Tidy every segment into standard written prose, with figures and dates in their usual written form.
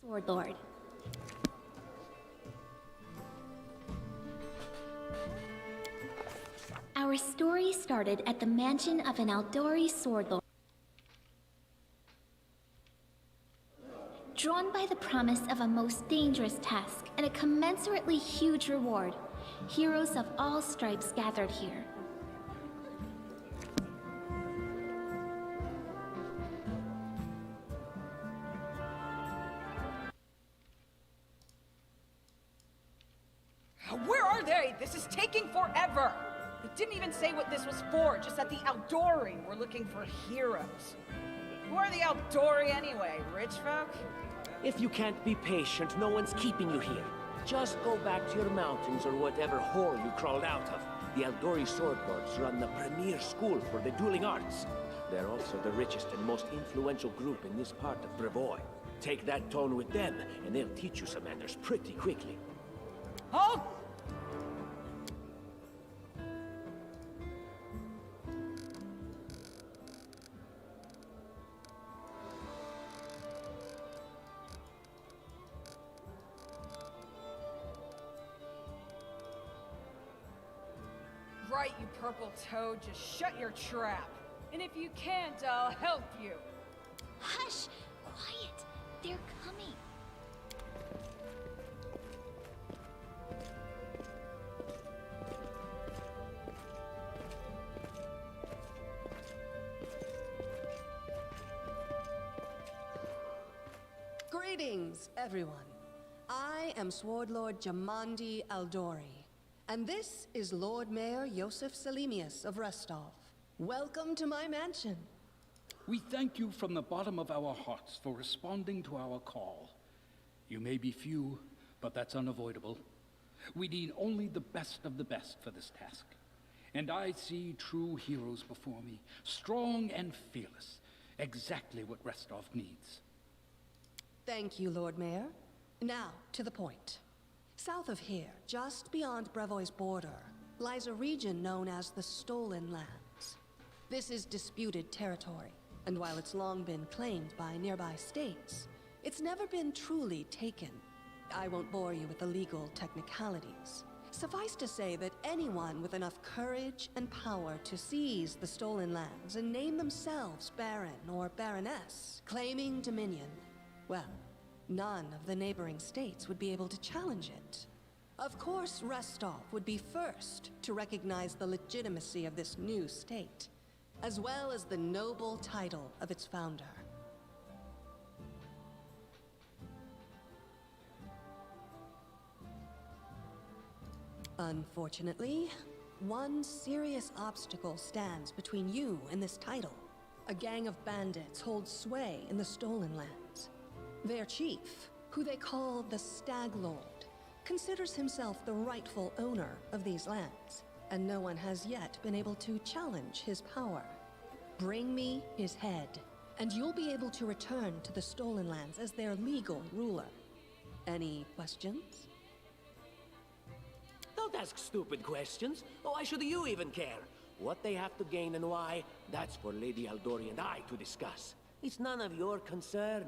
Sword Lord. Our story started at the mansion of an Aldori Sword Lord. Drawn by the promise of a most dangerous task and a commensurately huge reward, heroes of all stripes gathered here. Where are they? This is taking forever! It didn't even say what this was for, just that the Aldori were looking for heroes. Who are the Aldori anyway? Rich folk? If you can't be patient, no one's keeping you here. Just go back to your mountains or whatever hole you crawled out of. The Aldori Sword Lords run the premier school for the dueling arts. They're also the richest and most influential group in this part of Brevoy. Take that tone with them, and they'll teach you some manners pretty quickly. Oh! Right, you purple toad, just shut your trap. And if you can't, I'll help you. Hush! Quiet! They're coming. Greetings, everyone. I am Sword Lord Jamandi Aldori, and this is Lord Mayor Yosef Salimius of Restov. Welcome to my mansion. We thank you from the bottom of our hearts for responding to our call. You may be few, but that's unavoidable. We need only the best of the best for this task. And I see true heroes before me, strong and fearless, exactly what Restov needs. Thank you, Lord Mayor. Now, to the point. South of here, just beyond Brevoy's border, lies a region known as the Stolen Lands. This is disputed territory, and while it's long been claimed by nearby states, it's never been truly taken. I won't bore you with the legal technicalities. Suffice to say that anyone with enough courage and power to seize the Stolen Lands and name themselves Baron or Baroness, claiming dominion, well, none of the neighboring states would be able to challenge it. Of course, Restov would be first to recognize the legitimacy of this new state, as well as the noble title of its founder. Unfortunately, one serious obstacle stands between you and this title. A gang of bandits holds sway in the Stolen Lands. Their chief, who they call the Stag Lord, considers himself the rightful owner of these lands, and no one has yet been able to challenge his power. Bring me his head, and you'll be able to return to the Stolen Lands as their legal ruler. Any questions? Don't ask stupid questions. Why should you even care? What they have to gain and why, that's for Lady Aldori and I to discuss. It's none of your concern.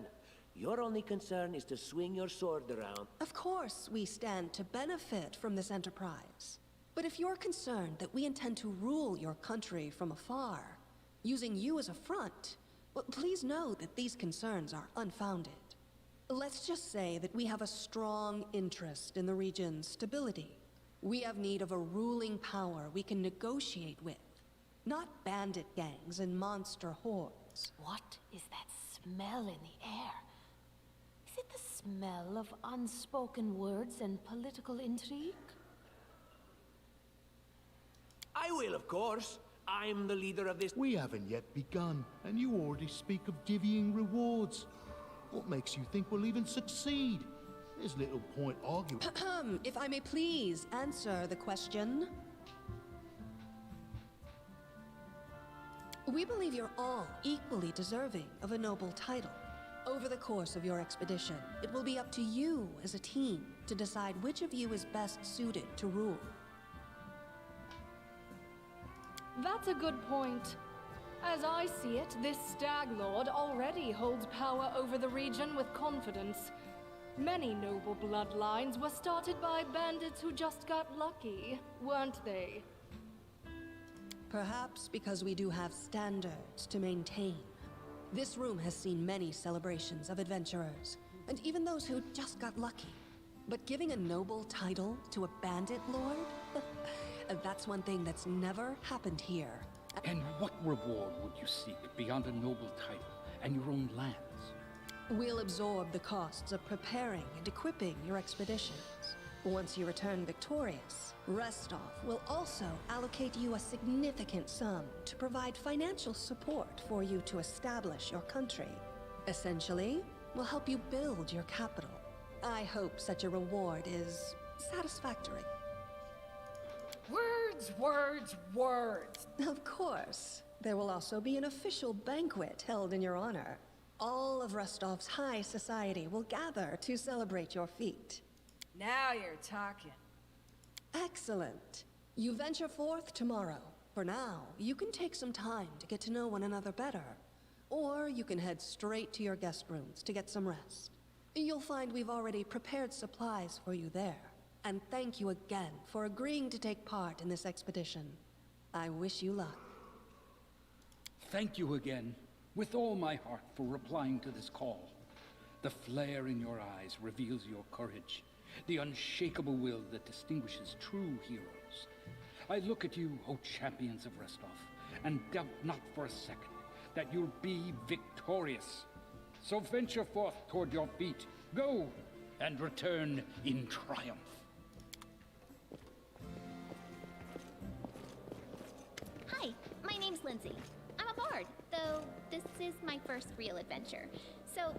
Your only concern is to swing your sword around. Of course, we stand to benefit from this enterprise. But if you're concerned that we intend to rule your country from afar, using you as a front, well, please know that these concerns are unfounded. Let's just say that we have a strong interest in the region's stability. We have need of a ruling power we can negotiate with, not bandit gangs and monster hordes. What is that smell in the air? Is it the smell of unspoken words and political intrigue? I will, of course. I'm the leader of this. We haven't yet begun, and you already speak of divvying rewards. What makes you think we'll even succeed? There's little point arguing. If I may please answer the question. We believe you're all equally deserving of a noble title. Over the course of your expedition, it will be up to you as a team to decide which of you is best suited to rule. That's a good point. As I see it, this Stag Lord already holds power over the region with confidence. Many noble bloodlines were started by bandits who just got lucky, weren't they? Perhaps because we do have standards to maintain. This room has seen many celebrations of adventurers, and even those who just got lucky. But giving a noble title to a bandit lord? That's one thing that's never happened here. And what reward would you seek beyond a noble title and your own lands? We'll absorb the costs of preparing and equipping your expeditions. Once you return victorious, Restov will also allocate you a significant sum to provide financial support for you to establish your country. Essentially, we'll help you build your capital. I hope such a reward is satisfactory. Words, words, words. Of course. There will also be an official banquet held in your honor. All of Rostov's high society will gather to celebrate your feat. Now you're talking. Excellent. You venture forth tomorrow. For now, you can take some time to get to know one another better. Or you can head straight to your guest rooms to get some rest. You'll find we've already prepared supplies for you there. And thank you again for agreeing to take part in this expedition. I wish you luck. Thank you again, with all my heart, for replying to this call. The flare in your eyes reveals your courage, the unshakable will that distinguishes true heroes. I look at you, O champions of Restov, and doubt not for a second that you'll be victorious. So venture forth toward your feet. Go, and return in triumph. Hi, my name's Lindsay. I'm a bard, though this is my first real adventure. So,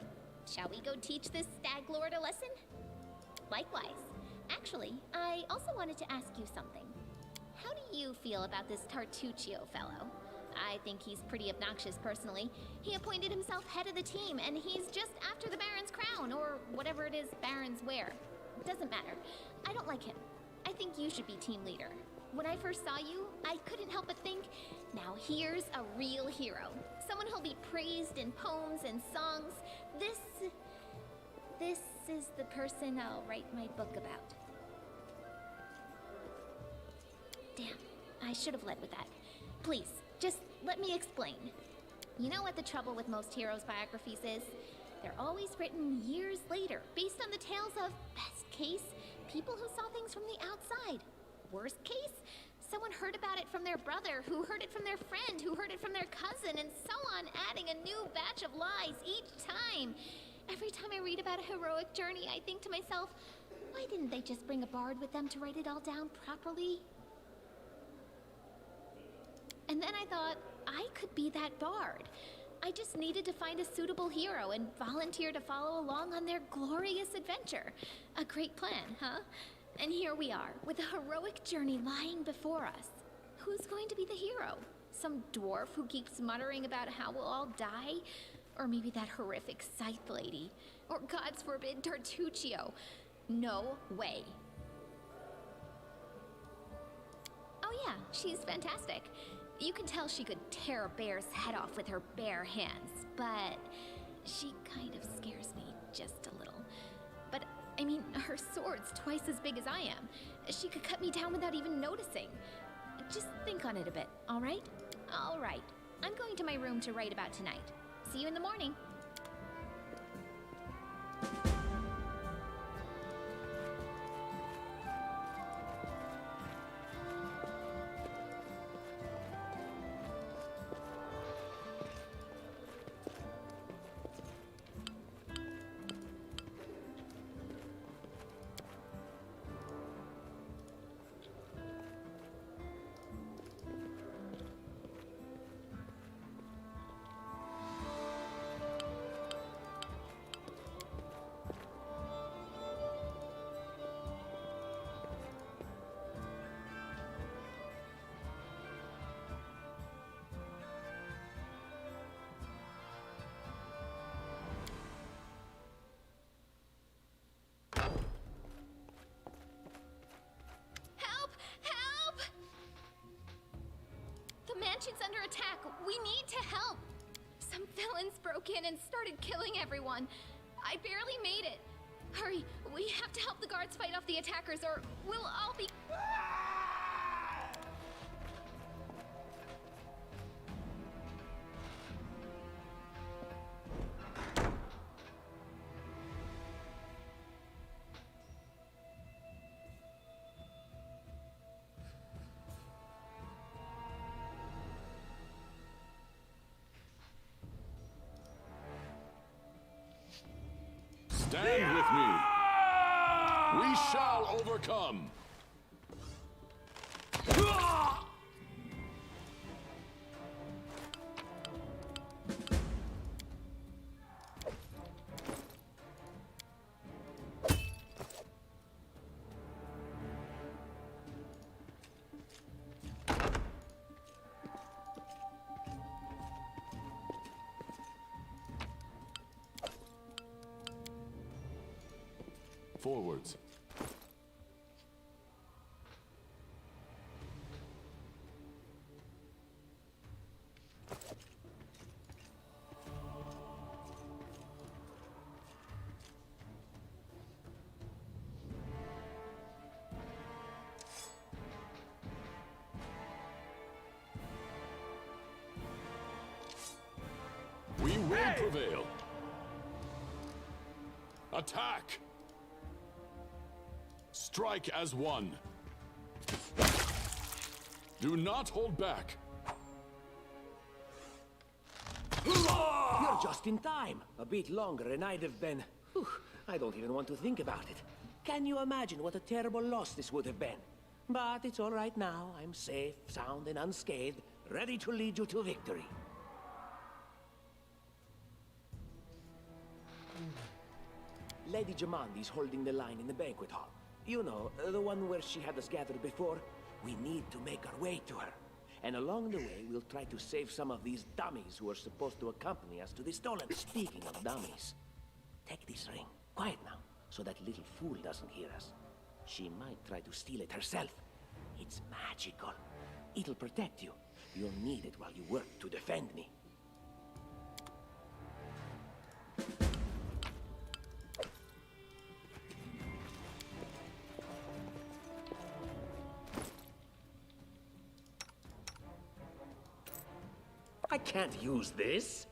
shall we go teach this stag lord a lesson? Likewise. Actually, I also wanted to ask you something. How do you feel about this Tartuccio fellow? I think he's pretty obnoxious personally. He appointed himself head of the team, and he's just after the Baron's crown, or whatever it is barons wear. Doesn't matter. I don't like him. I think you should be team leader. When I first saw you, I couldn't help but think, now here's a real hero. Someone who'll be praised in poems and songs. This is the person I'll write my book about. Damn, I should have led with that. Please, just let me explain. You know what the trouble with most heroes' biographies is? They're always written years later, based on the tales of, best case, people who saw things from the outside. Worst case, someone heard about it from their brother, who heard it from their friend, who heard it from their cousin, and so on, adding a new batch of lies each time. Every time I read about a heroic journey, I think to myself, why didn't they just bring a bard with them to write it all down properly? And then I thought, I could be that bard. I just needed to find a suitable hero and volunteer to follow along on their glorious adventure. A great plan, huh? And here we are, with a heroic journey lying before us. Who's going to be the hero? Some dwarf who keeps muttering about how we'll all die? Or maybe that horrific scythe lady? Or, God's forbid, Tartuccio? No way. Oh yeah, she's fantastic. You can tell she could tear a bear's head off with her bare hands, but she kind of scares me just a little. But, I mean, her sword's twice as big as I am. She could cut me down without even noticing. Just think on it a bit, all right? All right. I'm going to my room to write about tonight. See you in the morning. The mansion's under attack. We need to help. Some villains broke in and started killing everyone. I barely made it. Hurry! We have to help the guards fight off the attackers, or we'll all be... Stand with me. We shall overcome. Forwards. We will prevail. Attack! Strike as one. Do not hold back. You're just in time. A bit longer and I'd have been... Whew, I don't even want to think about it. Can you imagine what a terrible loss this would have been? But it's all right now. I'm safe, sound, and unscathed, ready to lead you to victory. Lady Jamandi's holding the line in the banquet hall. You know, the one where she had us gathered before. We need to make our way to her. And along the way, we'll try to save some of these dummies who are supposed to accompany us to the stolen. Speaking of dummies, take this ring. Quiet now, so that little fool doesn't hear us. She might try to steal it herself. It's magical. It'll protect you. You'll need it while you work to defend me. I can't use this.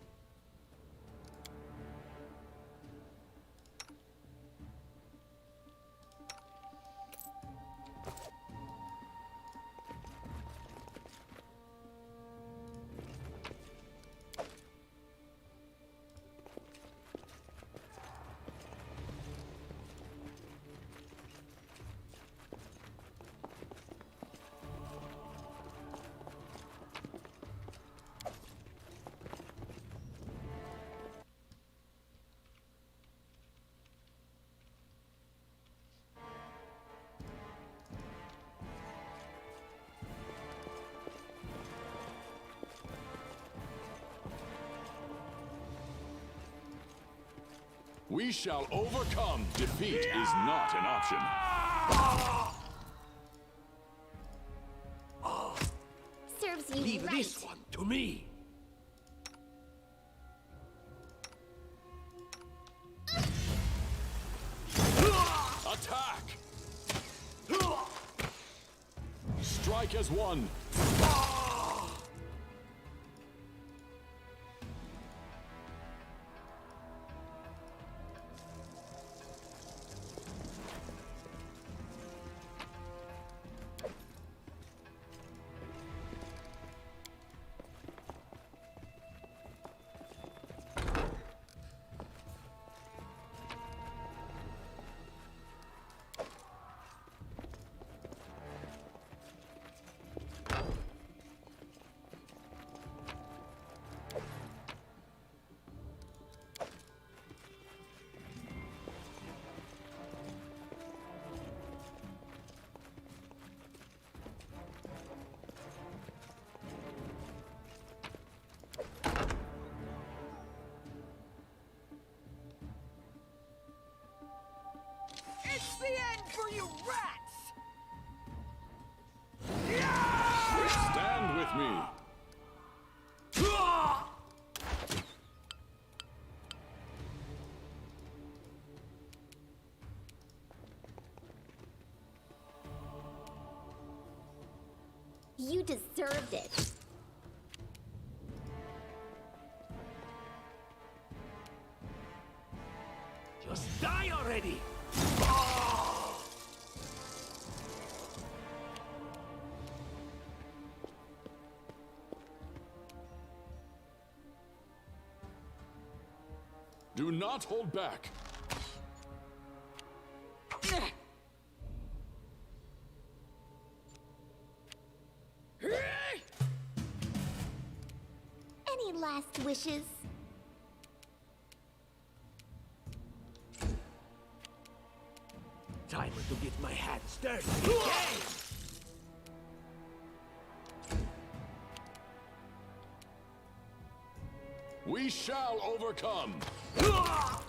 We shall overcome. Defeat is not an option. Serves you Leave right. this one to me. Attack! Strike as one. It's the end for you rats! Stand with me. You deserved it. Just die already! Do not hold back. Any last wishes? Time to get my hands dirty again! We shall overcome. Oh,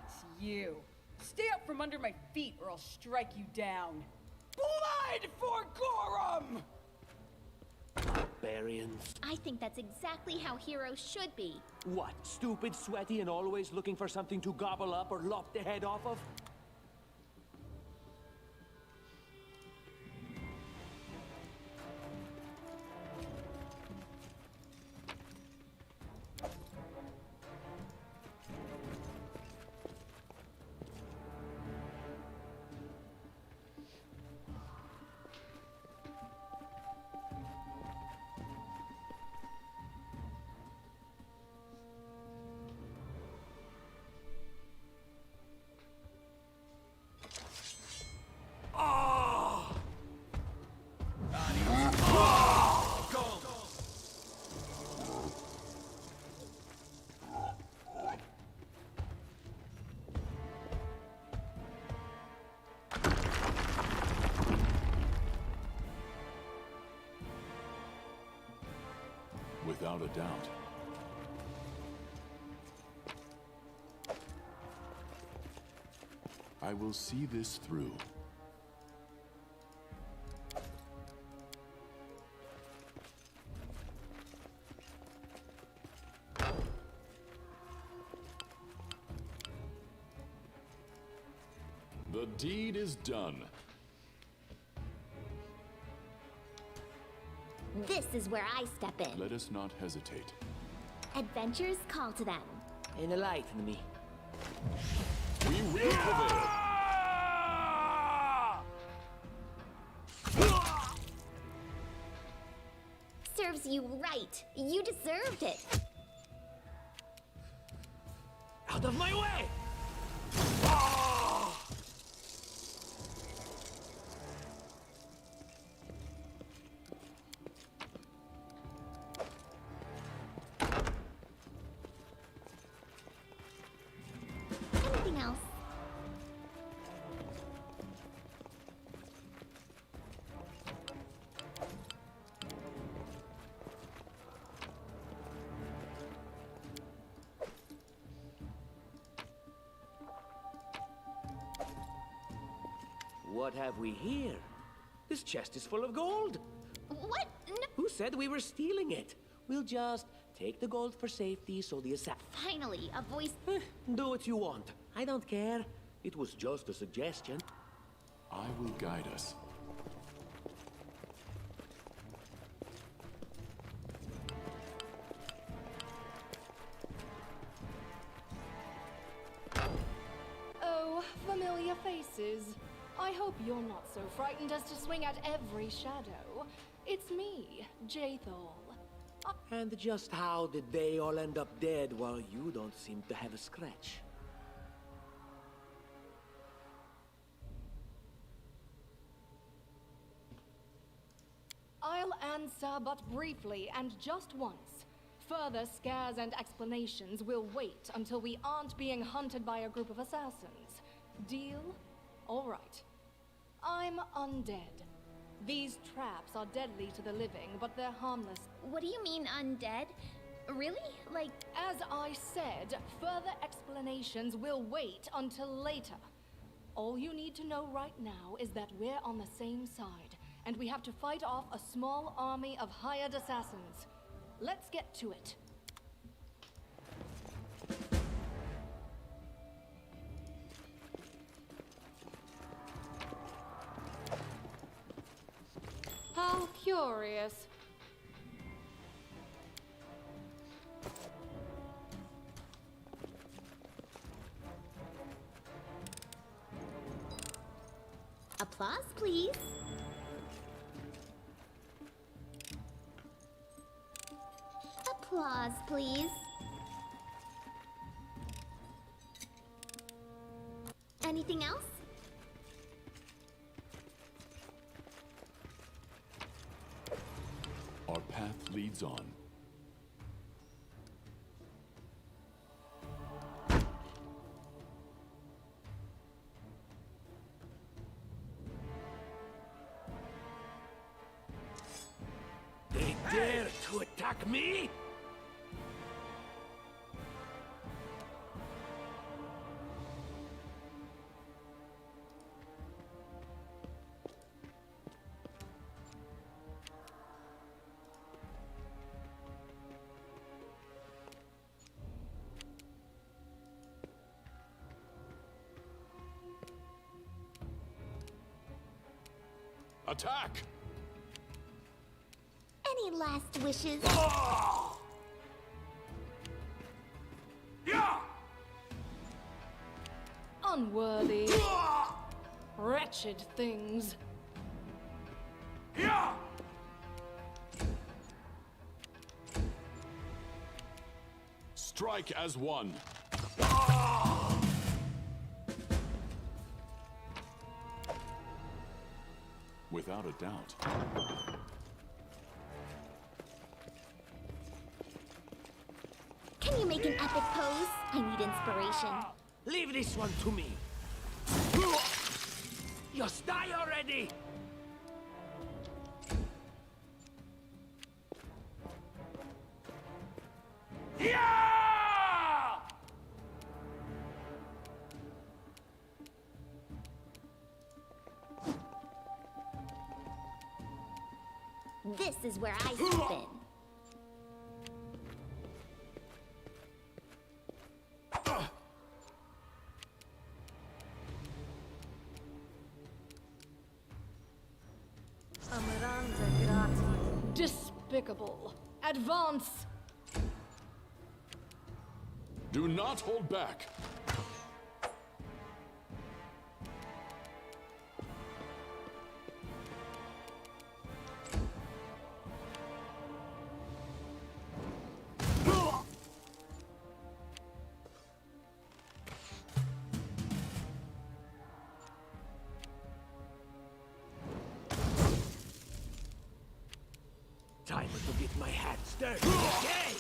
it's you. Stay up from under my feet or I'll strike you down. Blood for Gorum! Barbarians. I think that's exactly how heroes should be. What, stupid, sweaty, and always looking for something to gobble up or lop the head off of? Without a doubt. I will see this through. The deed is done. This is where I step in. Let us not hesitate. Adventures call to them. Enlighten me. We will prevail. Serves you right. You deserved it. Out of my way! Anything else? What have we here? This chest is full of gold. What? No. Who said we were stealing it? We'll just take the gold for safety so the assassin... Finally, a voice. Do what you want. I don't care. It was just a suggestion. I will guide us. Oh, familiar faces. I hope you're not so frightened as to swing at every shadow. It's me, Jathal. And just how did they all end up dead while you don't seem to have a scratch? I'll answer but briefly and just once. Further scares and explanations will wait until we aren't being hunted by a group of assassins. Deal? All right. I'm undead. These traps are deadly to the living, but they're harmless. What do you mean undead? Really? Like, As I said, further explanations will wait until later. All you need to know right now is that we're on the same side, and we have to fight off a small army of hired assassins. Let's get to it. curious. Applause, please. Applause, please. Anything else? Our path leads on. They dare to attack me? Attack! Any last wishes? Yeah! Unworthy. Wretched things. Yeah! Strike as one. Without a doubt. Can you make an epic pose? I need inspiration. Leave this one to me. Just die already! Yeah! This is where I step in. Despicable. Advance! Do not hold back. Time to get my hat stirred again!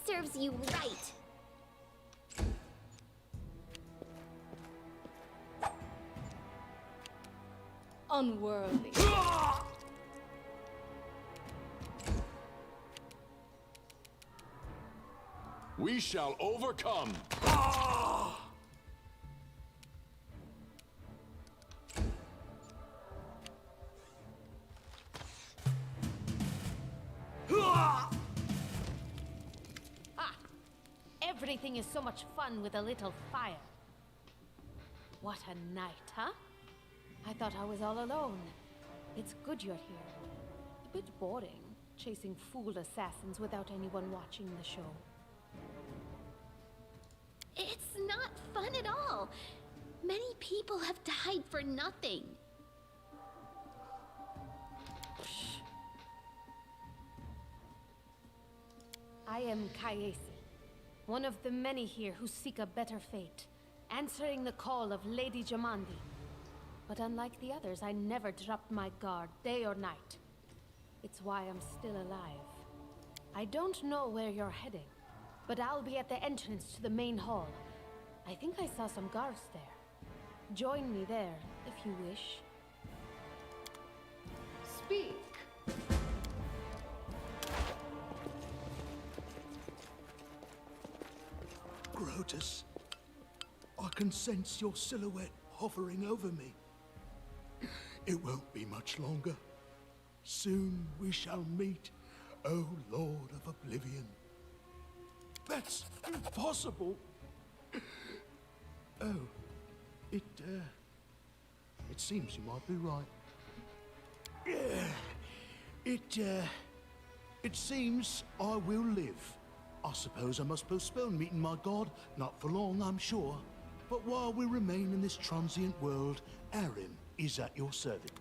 Serves you right. Unworthy. We shall overcome. Everything is so much fun with a little fire. What a night, huh? I thought I was all alone. It's good you're here. A bit boring, chasing fool assassins without anyone watching the show. It's not fun at all. Many people have died for nothing. I am Kayesi, one of the many here who seek a better fate, answering the call of Lady Jamandi. But unlike the others, I never dropped my guard, day or night. It's why I'm still alive. I don't know where you're heading, but I'll be at the entrance to the main hall. I think I saw some guards there. Join me there, if you wish. Speak. Grotus, I can sense your silhouette hovering over me. It won't be much longer. Soon we shall meet, O Lord of Oblivion. That's impossible. seems you might be right. It seems I will live. I suppose I must postpone meeting my god, not for long, I'm sure. But while we remain in this transient world, Erin is at your service.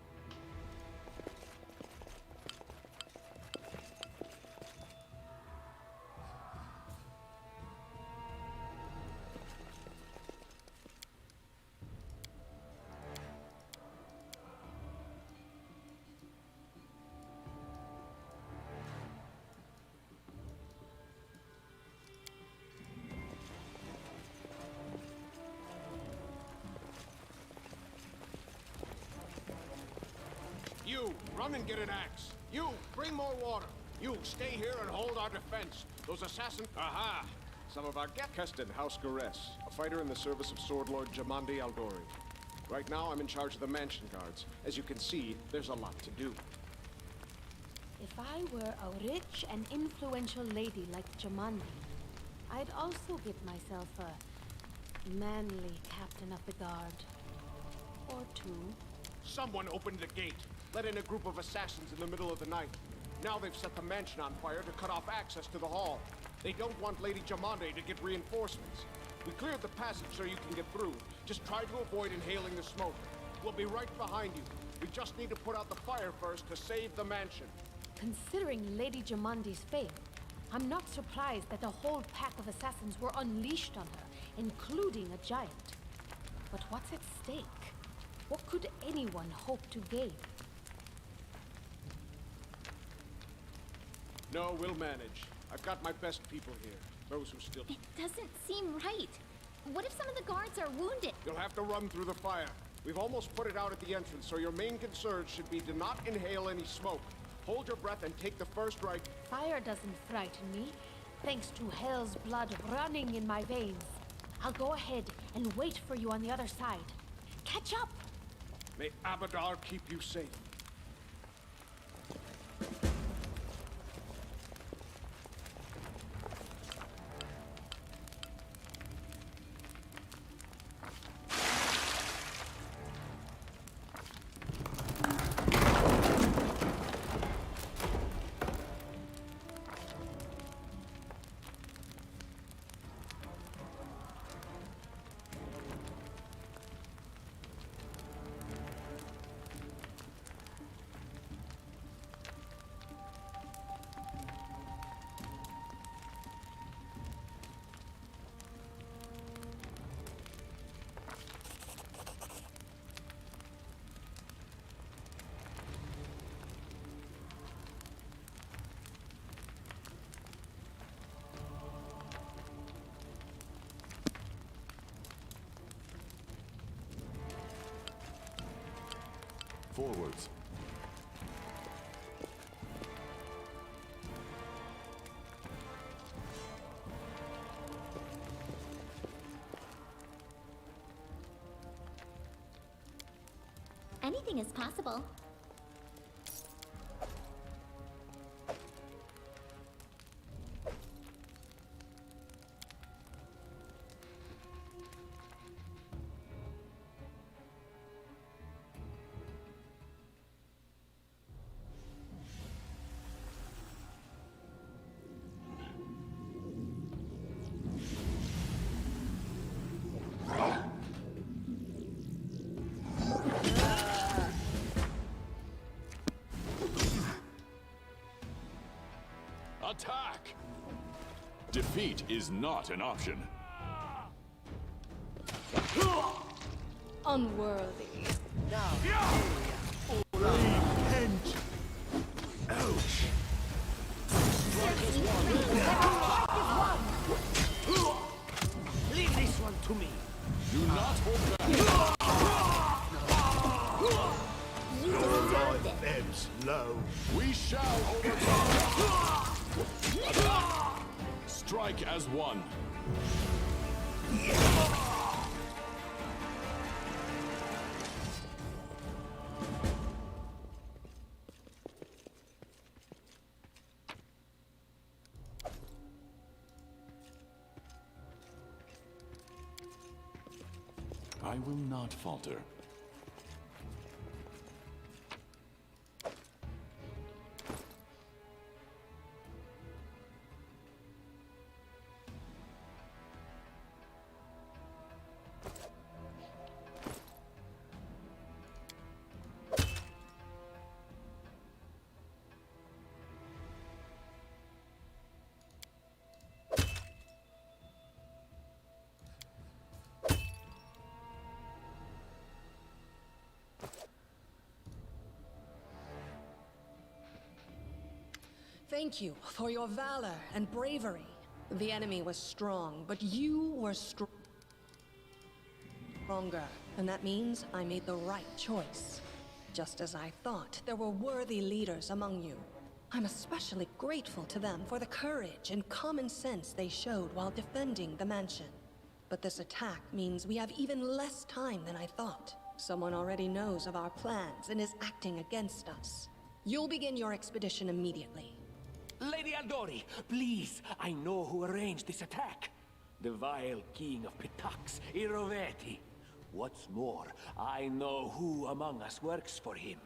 You, run and get an axe. You, bring more water. You, stay here and hold our defense. Those assassins... Aha! Some of our guests. Keston, House Gares, a fighter in the service of Sword Lord Jamandi Aldori. Right now, I'm in charge of the mansion guards. As you can see, there's a lot to do. If I were a rich and influential lady like Jamandi, I'd also get myself a manly captain of the guard. Or two. Someone opened the gate, let in a group of assassins in the middle of the night. Now they've set the mansion on fire to cut off access to the hall. They don't want Lady Jamande to get reinforcements. We cleared the passage so you can get through. Just try to avoid inhaling the smoke. We'll be right behind you. We just need to put out the fire first to save the mansion. Considering Lady Jamandi's fate, I'm not surprised that a whole pack of assassins were unleashed on her, including a giant. But what's at stake? What could anyone hope to gain? No, we'll manage. I've got my best people here. Those who still... It doesn't seem right. What if some of the guards are wounded? You'll have to run through the fire. We've almost put it out at the entrance, so your main concern should be to not inhale any smoke. Hold your breath and take the first right. Fire doesn't frighten me, thanks to hell's blood running in my veins. I'll go ahead and wait for you on the other side. Catch up! May Abadar keep you safe. Forwards. Anything is possible. Attack! Defeat is not an option. Unworthy. Repent! Ouch! Leave this one to me. Do not hold back. You deserved it. Ebbs low. We shall overcome. Attack! Strike as one. I will not falter. Thank you for your valor and bravery. The enemy was strong, but you were stronger. And that means I made the right choice. Just as I thought, there were worthy leaders among you. I'm especially grateful to them for the courage and common sense they showed while defending the mansion. But this attack means we have even less time than I thought. Someone already knows of our plans and is acting against us. You'll begin your expedition immediately. Lady Aldori, please, I know who arranged this attack. The vile king of Pitax, Iroveti. What's more, I know who among us works for him.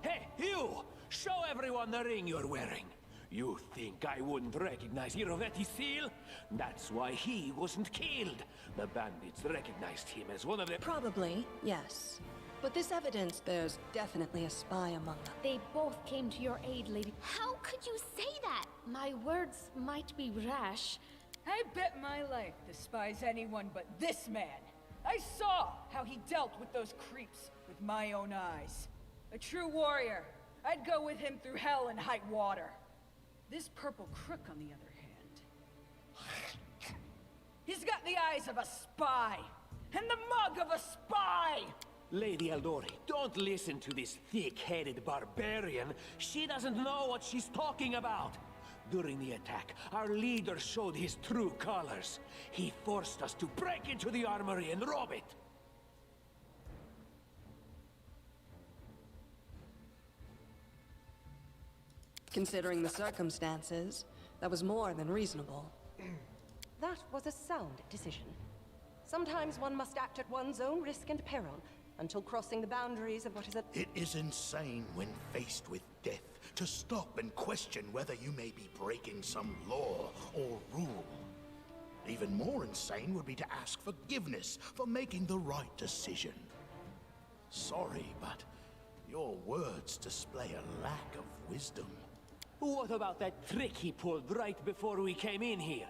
Hey, you! Show everyone the ring you're wearing. You think I wouldn't recognize Iroveti's seal? That's why he wasn't killed. The bandits recognized him as one of the— Probably, yes. But this evidence, there's definitely a spy among them. They both came to your aid, Lady. How could you say that? My words might be rash. I bet my life despise anyone but this man. I saw how he dealt with those creeps with my own eyes. A true warrior. I'd go with him through hell and high water. This purple crook, on the other hand, he's got the eyes of a spy, and the mug of a spy! Lady Aldori, don't listen to this thick-headed barbarian. She doesn't know what she's talking about. During the attack, our leader showed his true colors. He forced us to break into the armory and rob it. Considering the circumstances, that was more than reasonable. That was a sound decision. Sometimes one must act at one's own risk and peril, until crossing the boundaries of what is a— It is insane when faced with death to stop and question whether you may be breaking some law or rule. Even more insane would be to ask forgiveness for making the right decision. Sorry, but your words display a lack of wisdom. What about that trick he pulled right before we came in here?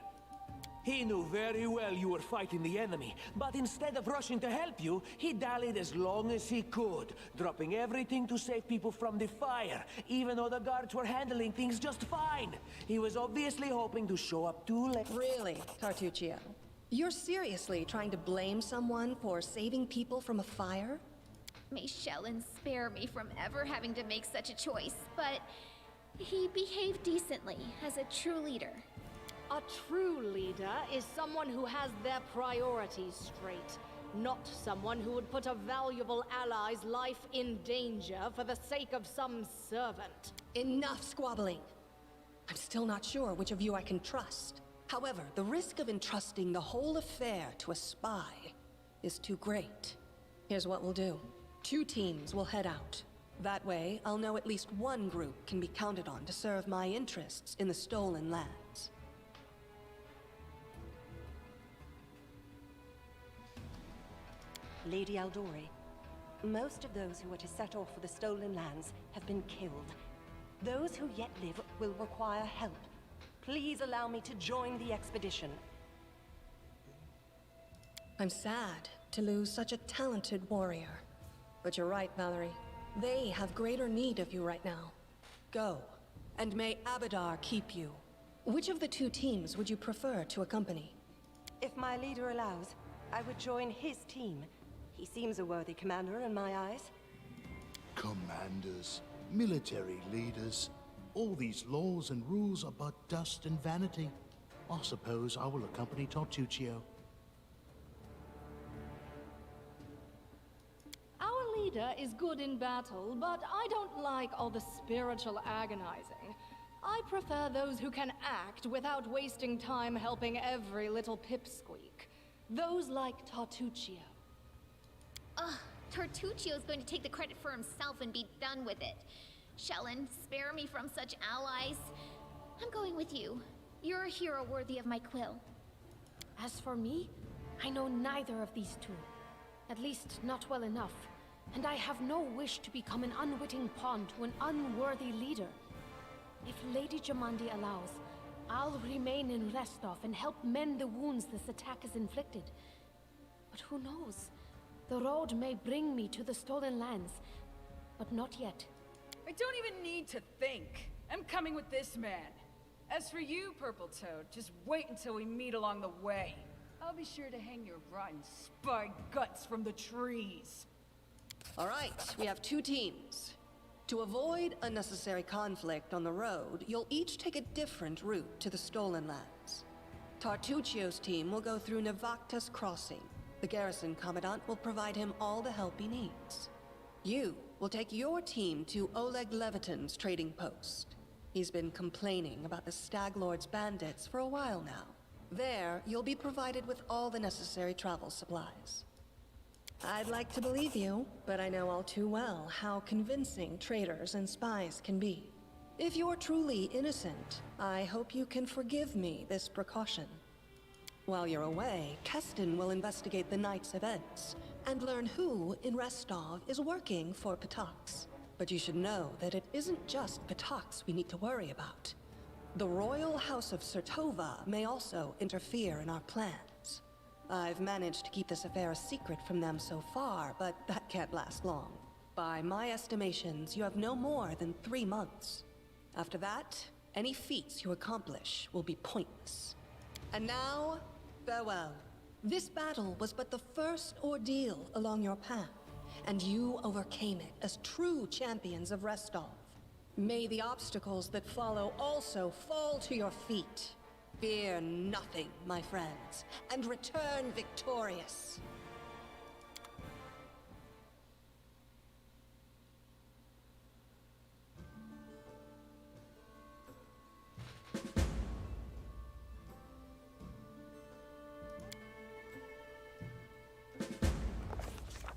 He knew very well you were fighting the enemy, but instead of rushing to help you, he dallied as long as he could, dropping everything to save people from the fire, even though the guards were handling things just fine. He was obviously hoping to show up too late. Really, Tartuccio? You're seriously trying to blame someone for saving people from a fire? May Shellen spare me from ever having to make such a choice, but he behaved decently as a true leader. A true leader is someone who has their priorities straight, not someone who would put a valuable ally's life in danger for the sake of some servant. Enough squabbling. I'm still not sure which of you I can trust. However, the risk of entrusting the whole affair to a spy is too great. Here's what we'll do. 2 teams will head out. That way, I'll know at least one group can be counted on to serve my interests in the stolen lands. Lady Aldori, most of those who were to set off for the stolen lands have been killed. Those who yet live will require help. Please allow me to join the expedition. I'm sad to lose such a talented warrior. But you're right, Valerie. They have greater need of you right now. Go, and may Abadar keep you. Which of the 2 teams would you prefer to accompany? If my leader allows, I would join his team. He seems a worthy commander in my eyes. Commanders, military leaders, all these laws and rules are but dust and vanity. I suppose I will accompany Tartuccio. Our leader is good in battle, but I don't like all the spiritual agonizing. I prefer those who can act without wasting time helping every little pipsqueak. Those like Tartuccio. Ugh, Tartuccio's going to take the credit for himself and be done with it. Shellen, spare me from such allies. I'm going with you. You're a hero worthy of my quill. As for me, I know neither of these 2. At least not well enough. And I have no wish to become an unwitting pawn to an unworthy leader. If Lady Jamandi allows, I'll remain in Restov and help mend the wounds this attack has inflicted. But who knows? The road may bring me to the stolen lands, but not yet. I don't even need to think. I'm coming with this man. As for you, Purple Toad, just wait until we meet along the way. I'll be sure to hang your rotten spy guts from the trees. All right, we have 2 teams. To avoid unnecessary conflict on the road, you'll each take a different route to the Stolen Lands. Tartuccio's team will go through Navacta's Crossing. The garrison commandant will provide him all the help he needs. You will take your team to Oleg Leviton's trading post. He's been complaining about the Stag Lord's bandits for a while now. There, you'll be provided with all the necessary travel supplies. I'd like to believe you, but I know all too well how convincing traitors and spies can be. If you're truly innocent, I hope you can forgive me this precaution. While you're away, Keston will investigate the night's events and learn who in Restov is working for Patax. But you should know that it isn't just Patax we need to worry about. The Royal House of Sertova may also interfere in our plans. I've managed to keep this affair a secret from them so far, but that can't last long. By my estimations, you have no more than 3 months. After that, any feats you accomplish will be pointless. And now, farewell. This battle was but the first ordeal along your path, and you overcame it as true champions of Restov. May the obstacles that follow also fall to your feet. Fear nothing, my friends, and return victorious.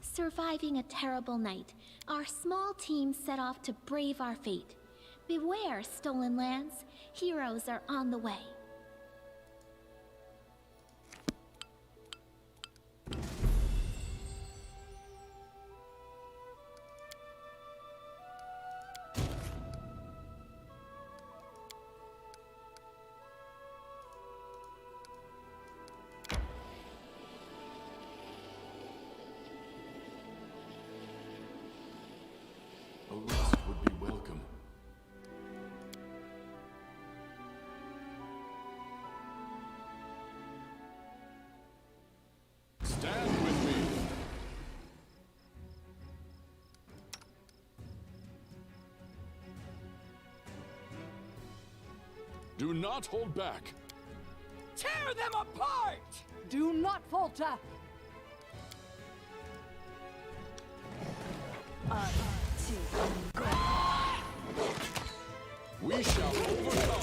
Surviving a terrible night, our small team set off to brave our fate. Beware, Stolen Lands. Heroes are on the way. A rest would be welcome. Stand with me. Do not hold back. Tear them apart! Do not falter! We shall overcome.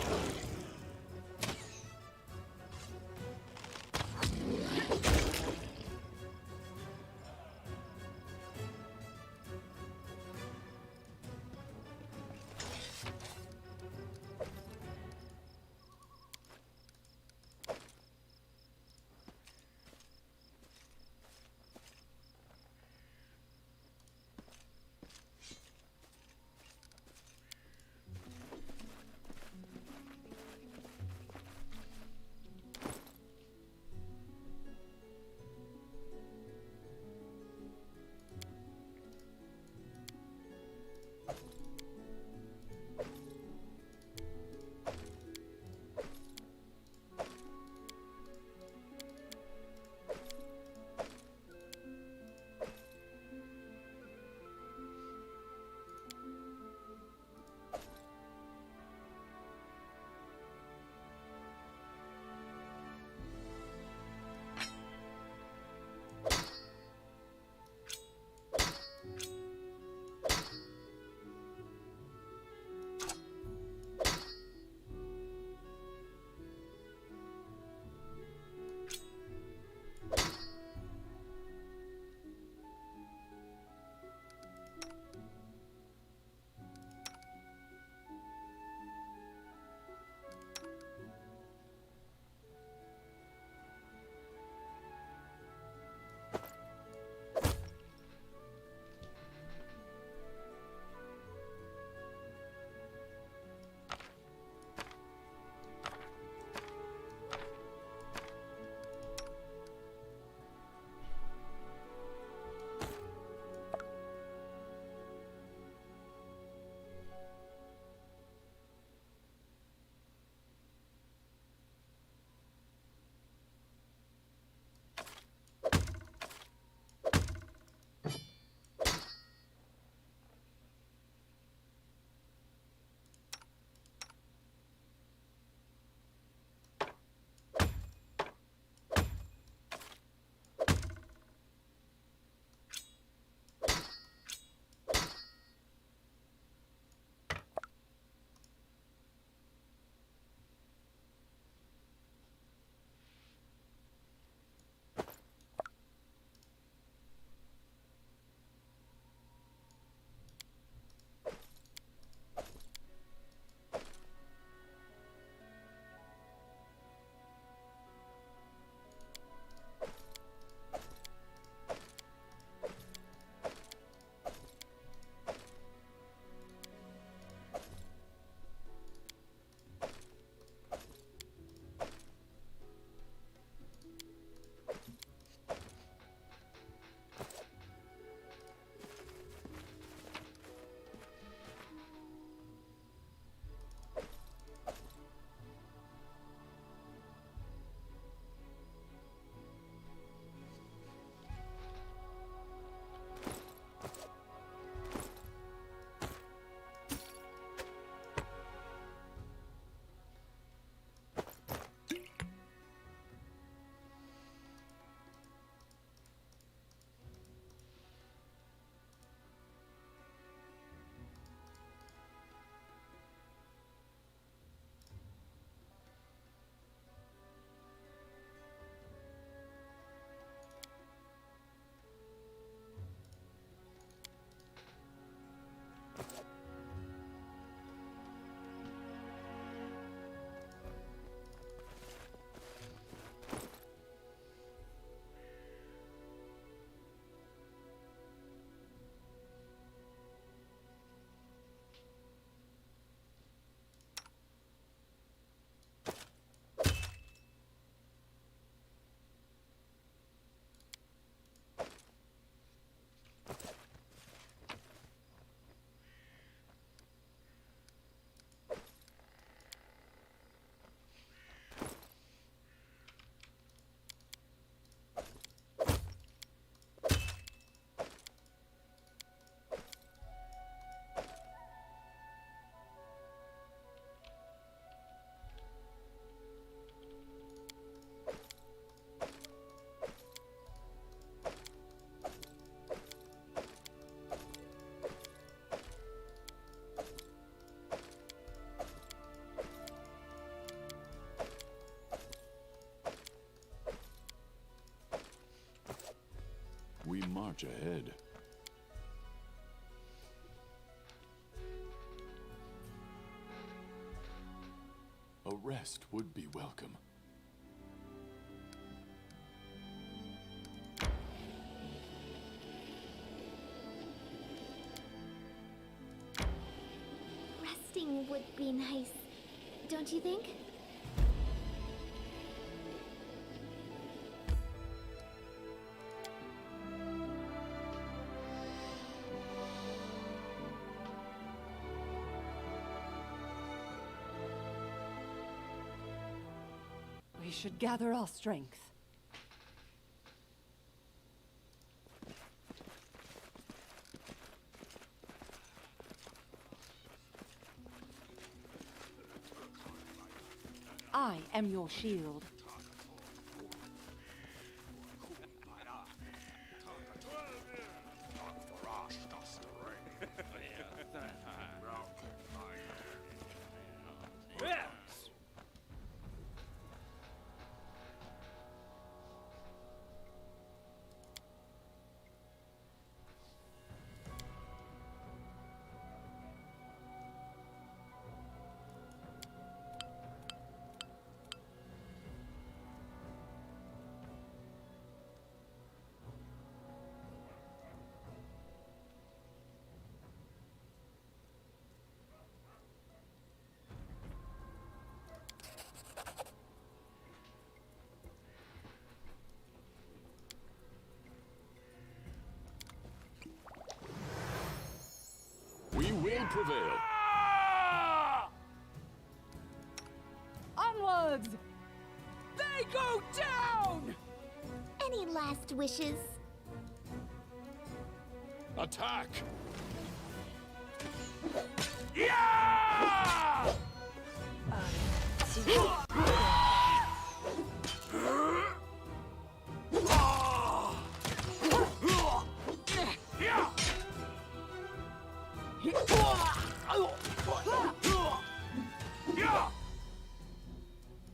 We march ahead. A rest would be welcome. Resting would be nice, don't you think? We should gather our strength. I am your shield. We will prevail. Onwards! They go down! Any last wishes? Attack! Yeah!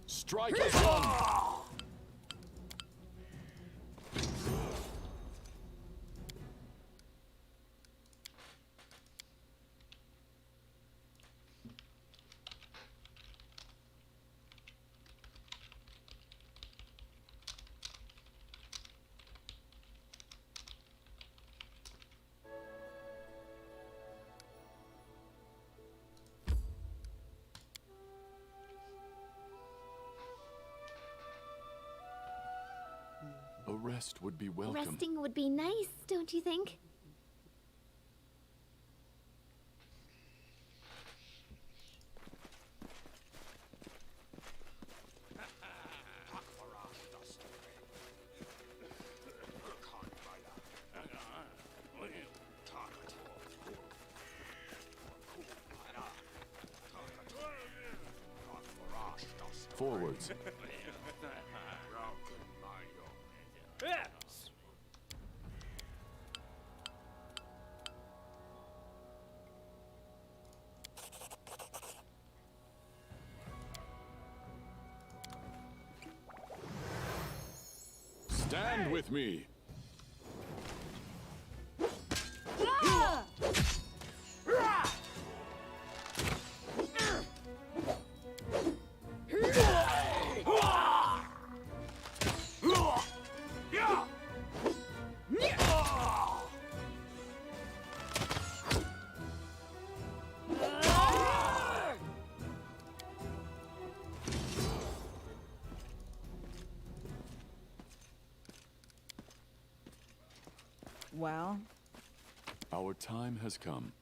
Strike us on! A rest would be welcome. Resting would be nice, don't you think? Forwards. Stand with me. Well, Our time has come.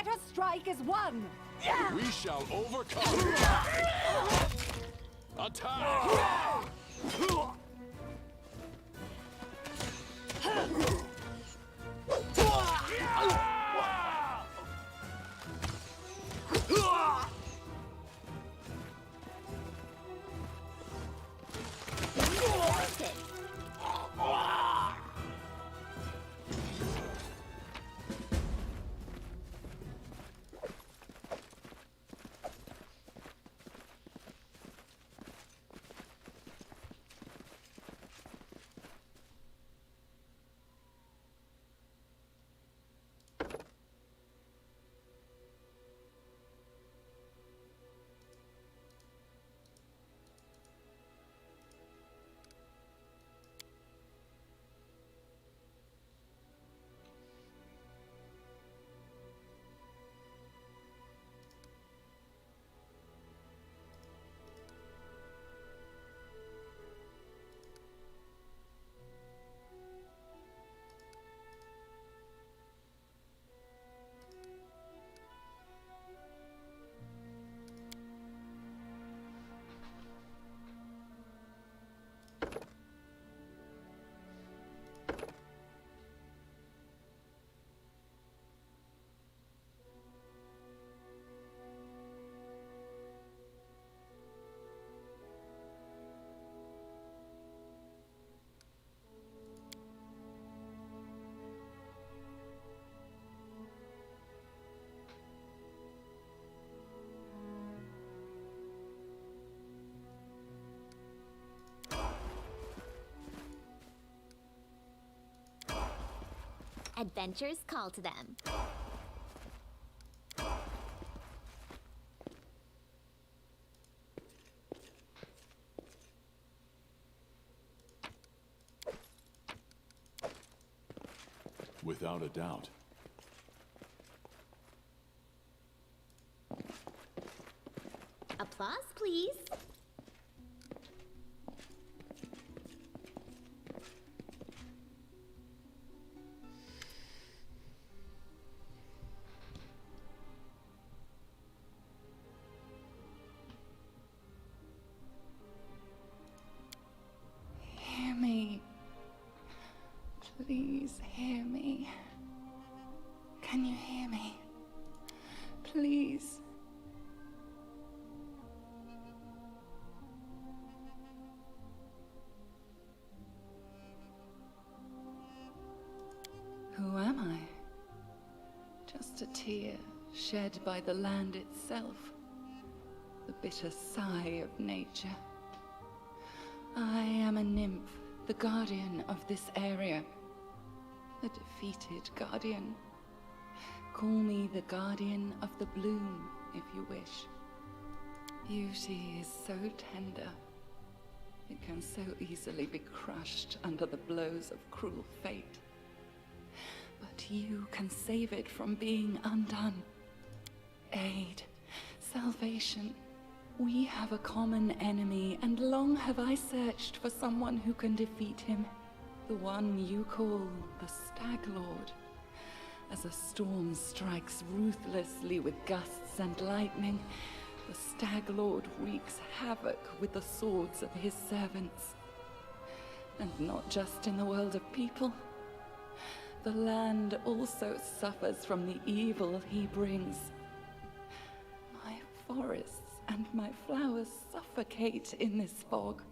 Let us strike as one! We shall overcome! Attack! Adventures call to them. Without a doubt. Applause, please. Hear me. Please hear me. Can you hear me? Please. Who am I? Just a tear shed by the land itself. The bitter sigh of nature. I am a nymph, the guardian of this area. A defeated guardian. Call me the guardian of the bloom, if you wish. Beauty is so tender. It can so easily be crushed under the blows of cruel fate. But you can save it from being undone. Aid, salvation. We have a common enemy, and long have I searched for someone who can defeat him. The one you call the Stag Lord. As a storm strikes ruthlessly with gusts and lightning, the Stag Lord wreaks havoc with the swords of his servants. And not just in the world of people. The land also suffers from the evil he brings. My forests and my flowers suffocate in this fog.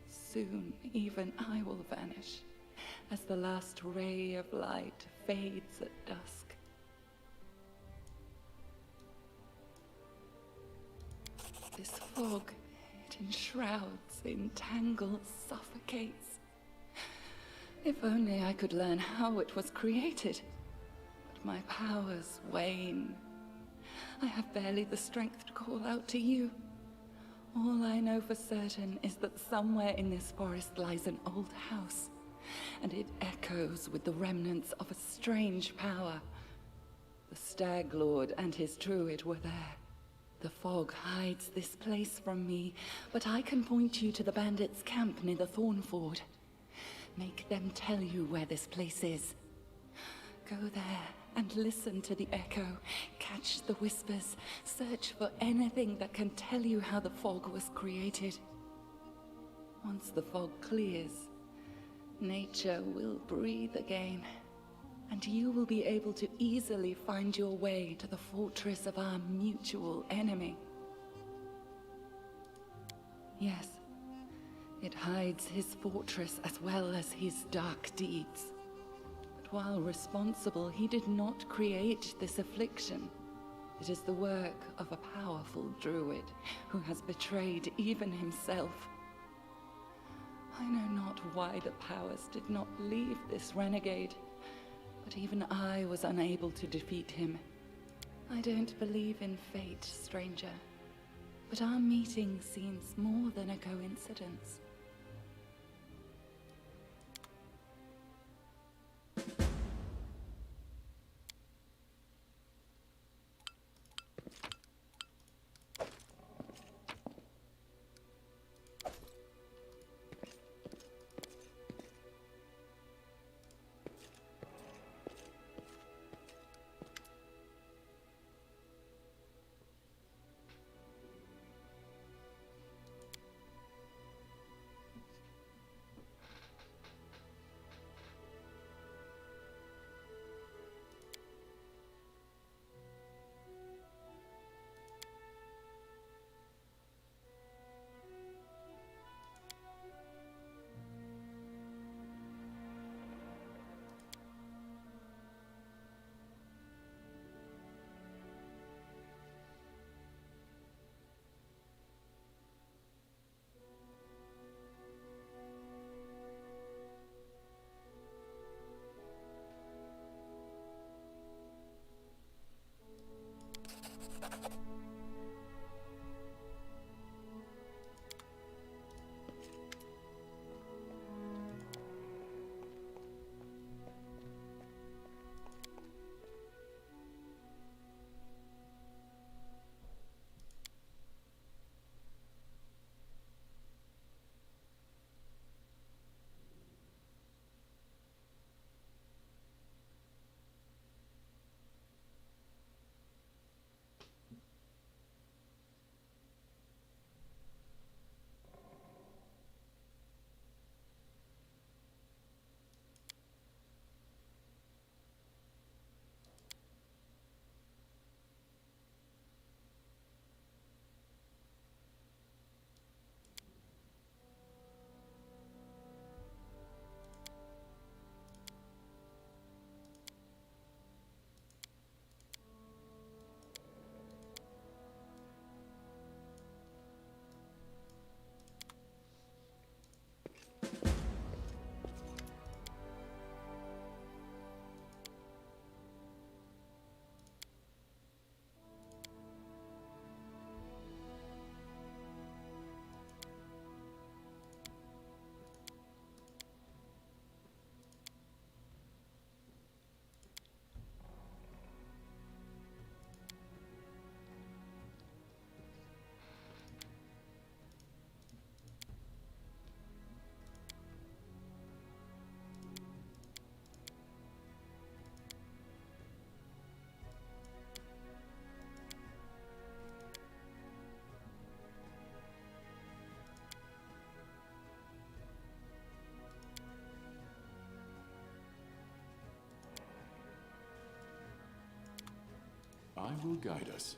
Soon, even I will vanish, as the last ray of light fades at dusk. This fog, it enshrouds, entangles, suffocates. If only I could learn how it was created. But my powers wane. I have barely the strength to call out to you. All I know for certain is that somewhere in this forest lies an old house, and it echoes with the remnants of a strange power. The Stag Lord and his druid were there. The fog hides this place from me, but I can point you to the bandits' camp near the Thornford. Make them tell you where this place is. Go there and listen to the echo, catch the whispers, search for anything that can tell you how the fog was created. Once the fog clears, nature will breathe again, and you will be able to easily find your way to the fortress of our mutual enemy. Yes, it hides his fortress as well as his dark deeds. But while responsible, he did not create this affliction. It is the work of a powerful druid who has betrayed even himself. I know not why the powers did not leave this renegade, but even I was unable to defeat him. I don't believe in fate, stranger, but our meeting seems more than a coincidence. I will guide us.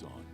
moves on.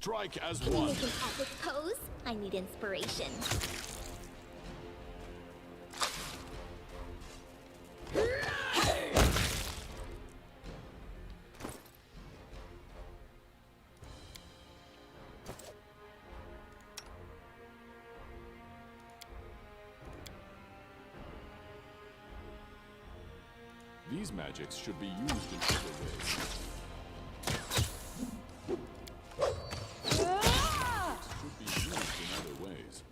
Strike as Can you one. make an epic pose? I need inspiration. These magics should be used in other ways. Should be used in other ways.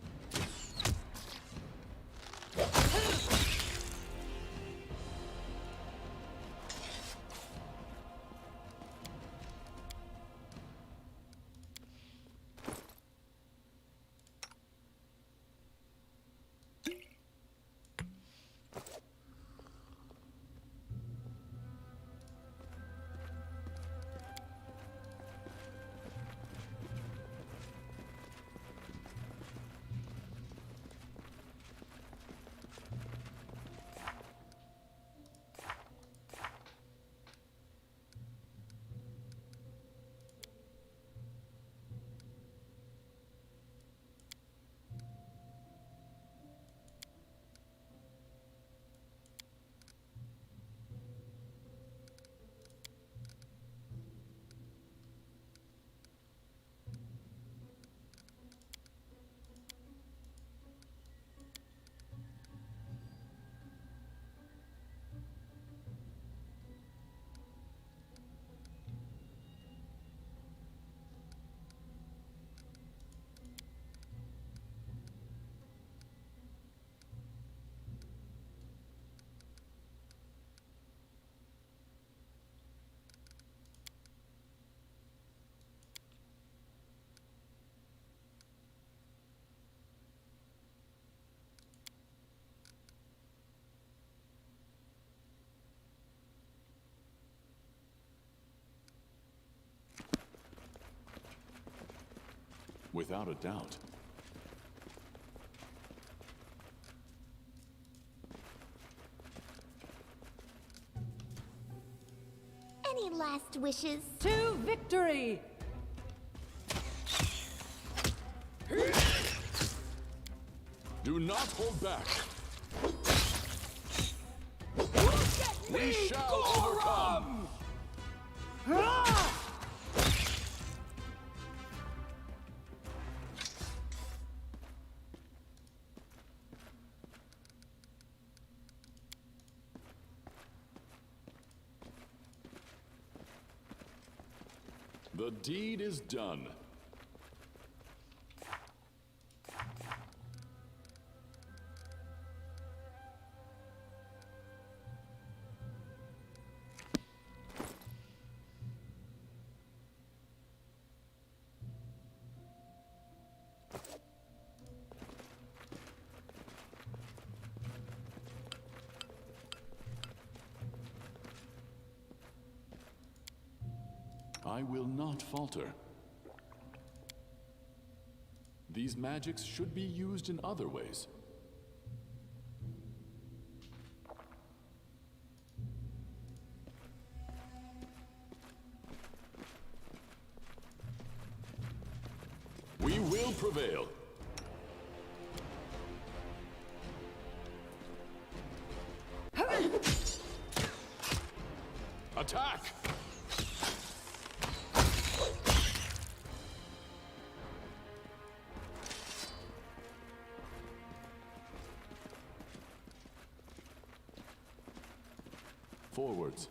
Without a doubt. Any last wishes? To victory! Do not hold back. We shall overcome! The deed is done. I will not falter. These magics should be used in other ways. We will prevail. Attack! Forwards.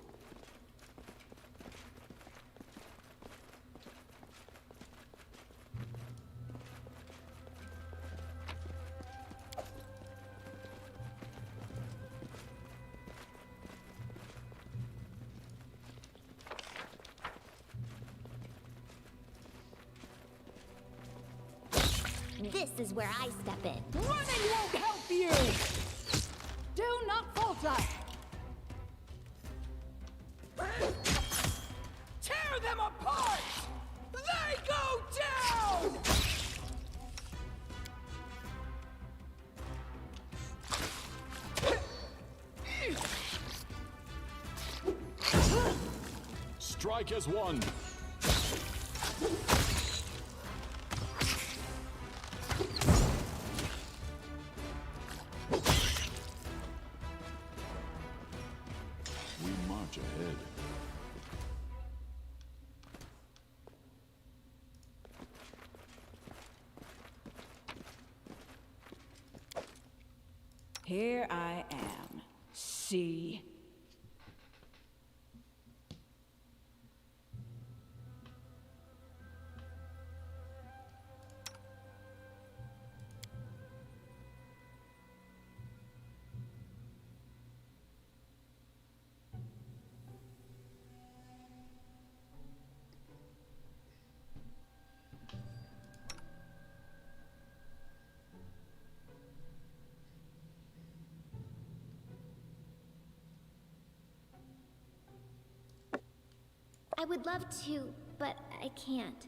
This is where I step in. Running won't help you! Do not falter! Tear them apart! They go down! Strike as one. Here I am. See? I would love to, but I can't.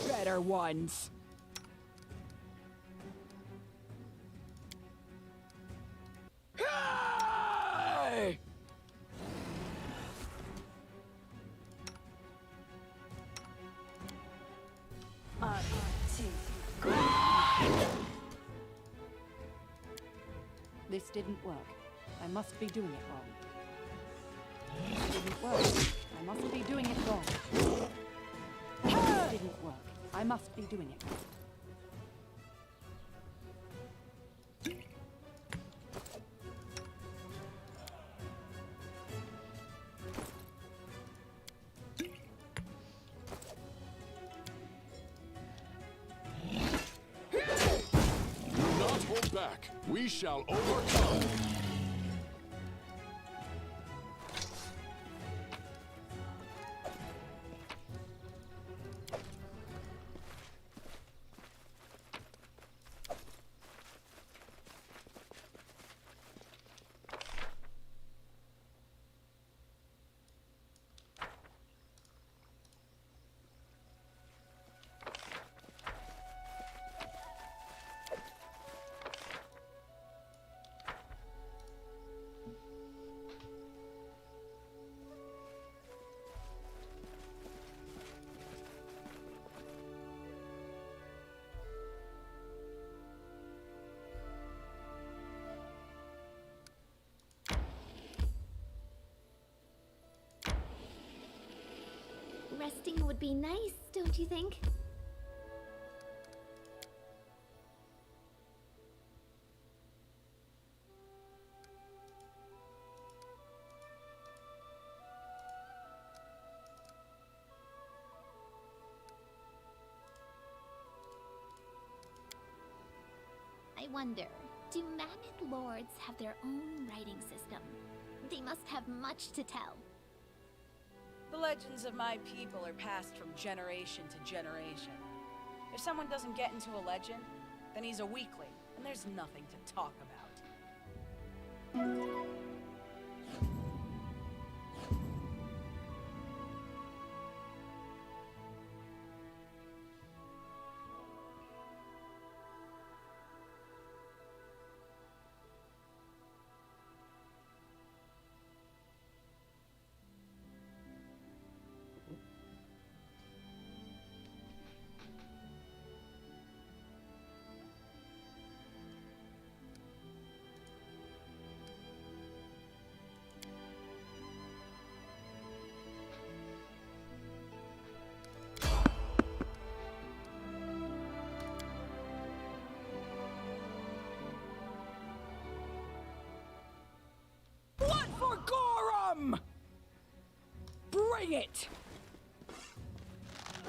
Better ones. Hey! This didn't work. I must be doing it wrong. This didn't work. I must be doing it wrong. This didn't work. I must be doing it wrong. Do not hold back. We shall overcome. resting would be nice, don't you think? I wonder, do magic lords have their own writing system? They must have much to tell. The legends of my people are passed from generation to generation. If someone doesn't get into a legend, then he's a weakling, and there's nothing to talk about. Blood for Gorum! Bring it!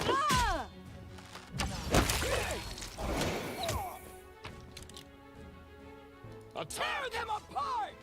Ah! Tear them apart!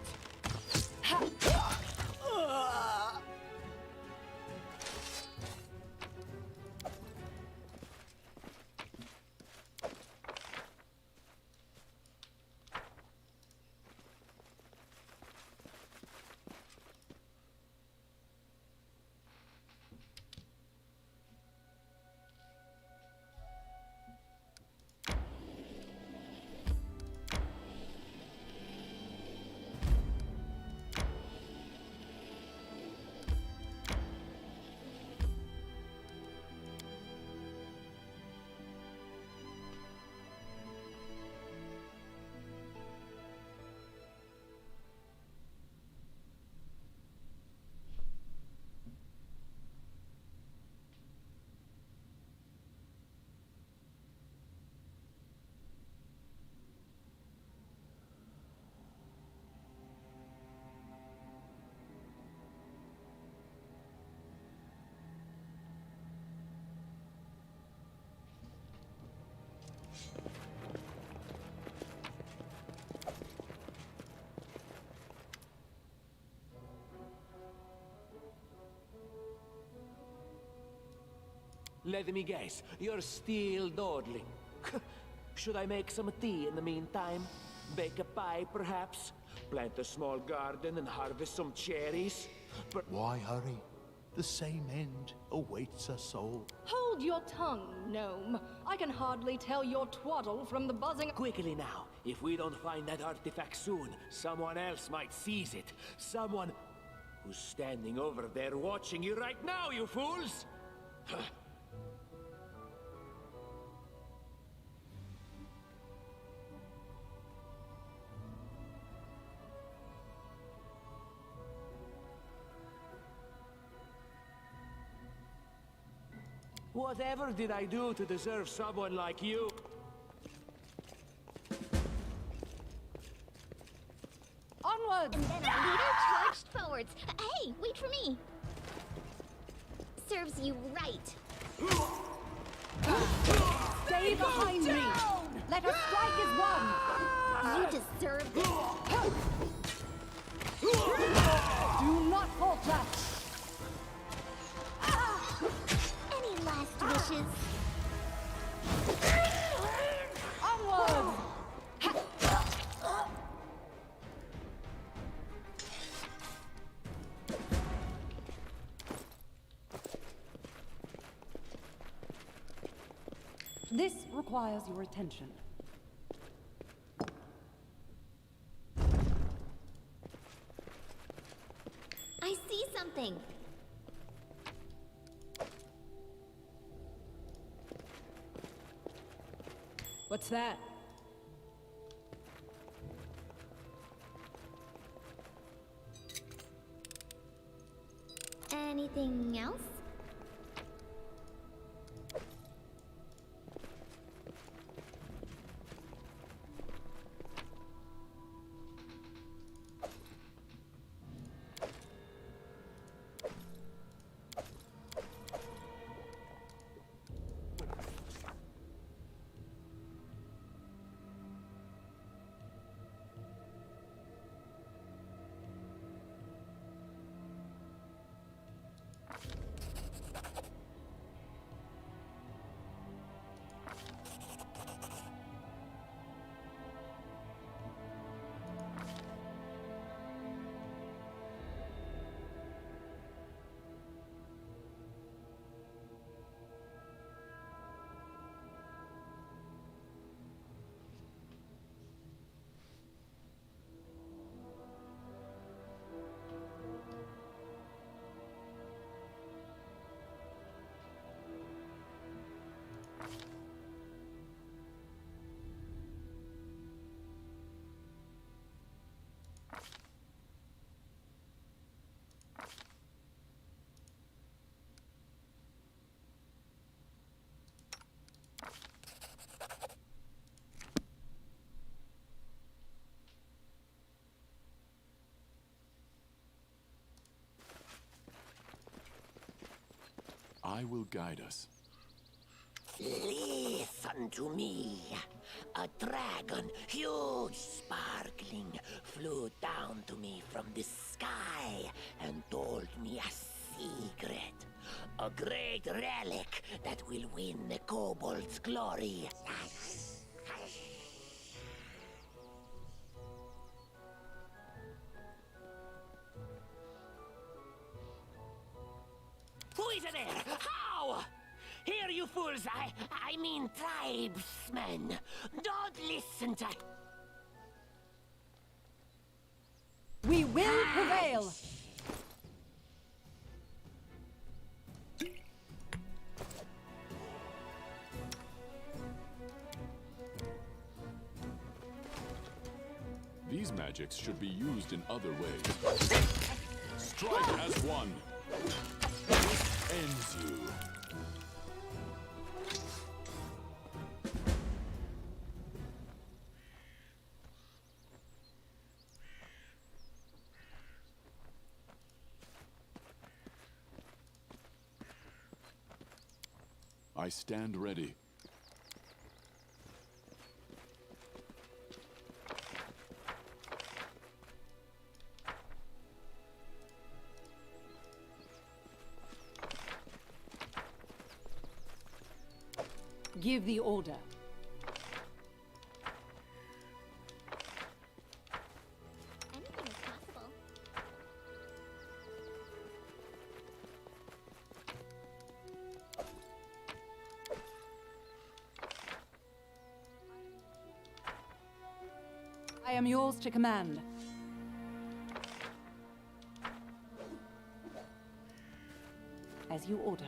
Let me guess, you're still dawdling. Should I make some tea in the meantime? Bake a pie, perhaps? Plant a small garden and harvest some cherries? But Why hurry? The same end awaits us all. Hold your tongue, gnome. I can hardly tell your twaddle from the buzzing. quickly now. If we don't find that artifact soon, someone else might seize it. Someone who's standing over there watching you right now, you fools! Whatever did I do to deserve someone like you? Onwards! And then our leader charged forwards. Hey, wait for me! Serves you right. Stay behind me! Let us strike as one! You deserve this. Do not falter! Any last wishes? Onward! This requires your attention. I see something. What's that? Anything else? I will guide us. Listen to me. A dragon, huge, sparkling, flew down to me from the sky and told me a secret. A great relic that will win the kobold's glory. Who is there? How? Here, you fools! I mean tribesmen! Don't listen to... We will prevail! These magics should be used in other ways. Strike as one! This ends you. I stand ready. Give the order. Anything is possible. I am yours to command. As you order.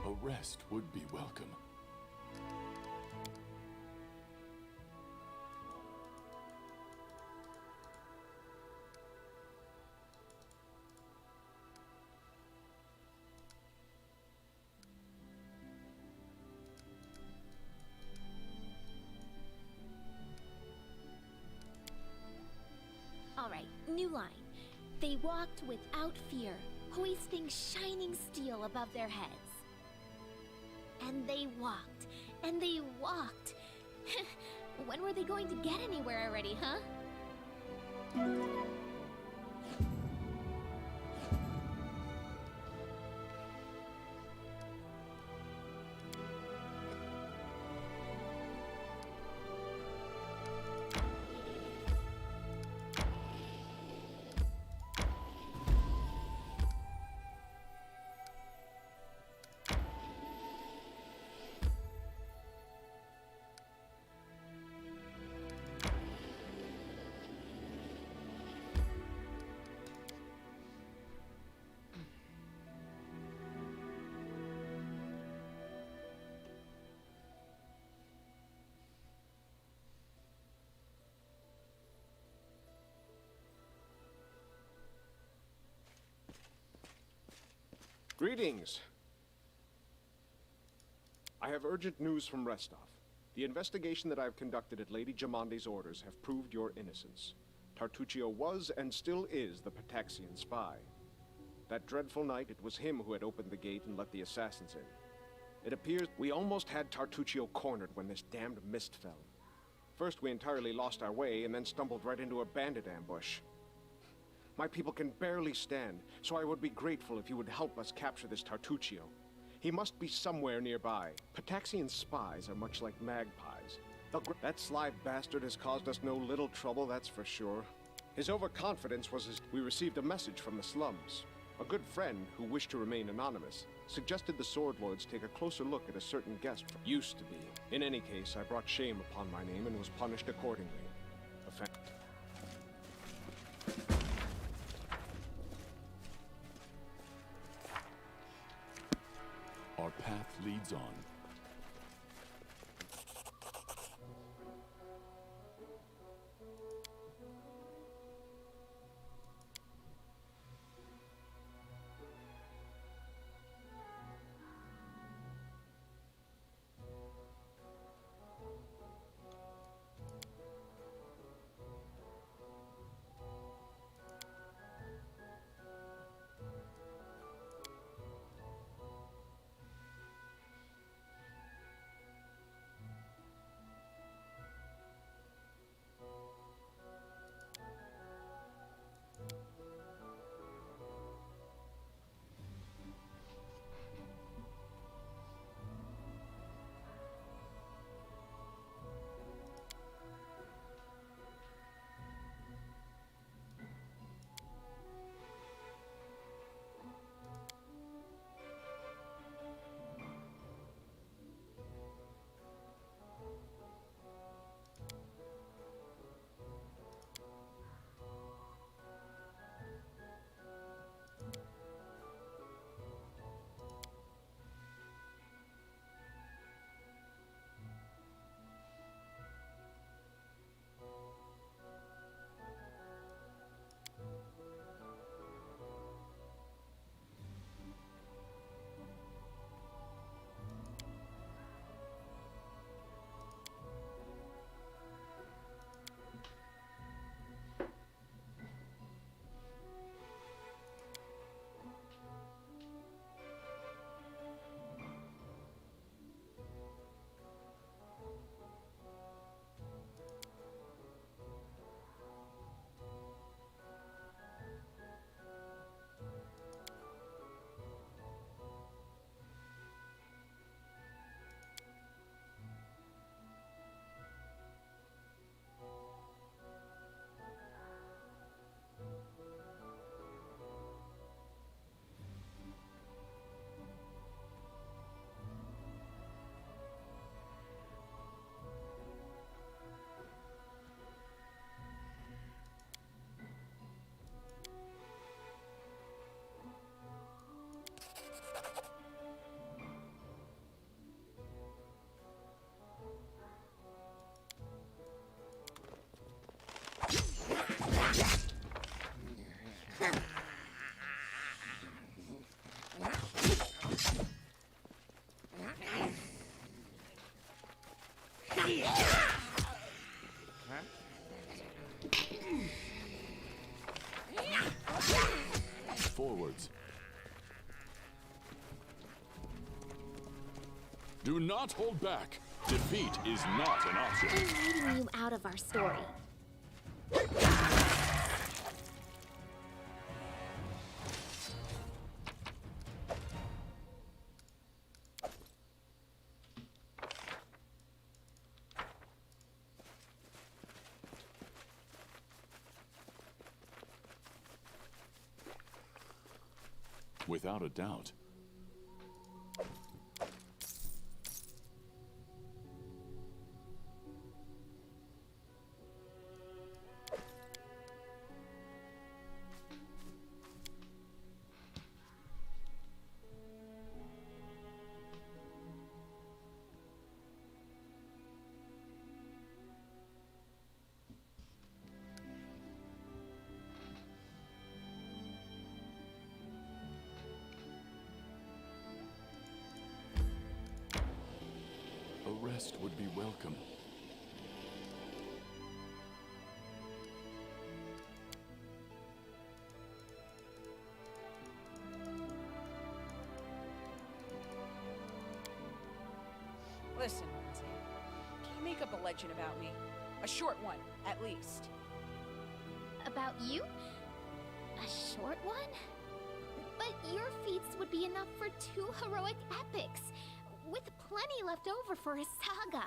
A rest would be welcome. All right, new line. They walked without fear, hoisting shining steel above their heads. And they walked, and they walked. When were they going to get anywhere already, huh? Greetings. I have urgent news from Restov. The investigation that I have conducted at Lady Jamandi's orders have proved your innocence. Tartuccio was and still is the Pataxian spy. That dreadful night, it was him who had opened the gate and let the assassins in. It appears we almost had Tartuccio cornered when this damned mist fell. First, we entirely lost our way, and then stumbled right into a bandit ambush. My people can barely stand, so I would be grateful if you would help us capture this Tartuccio. He must be somewhere nearby. Pataxian spies are much like magpies. That sly bastard has caused us no little trouble, that's for sure. His overconfidence was we received a message from the slums. A good friend, who wished to remain anonymous, suggested the Sword Lords take a closer look at a certain guest from used to be. In any case, I brought shame upon my name and was punished accordingly. Our path leads on. Forwards. Do not hold back. Defeat is not an option. I'm leading you out of our story. Without a doubt. A rest would be welcome. Listen, Lindsay. Can you make up a legend about me? A short one, at least. About you? A short one? But your feats would be enough for 2 heroic epics, with plenty left over for a saga.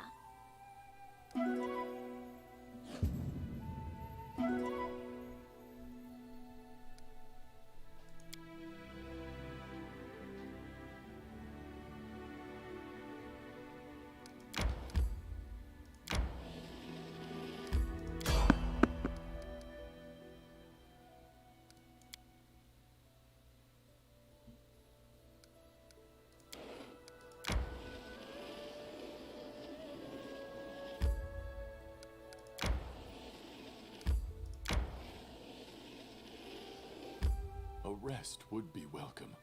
A rest would be welcome.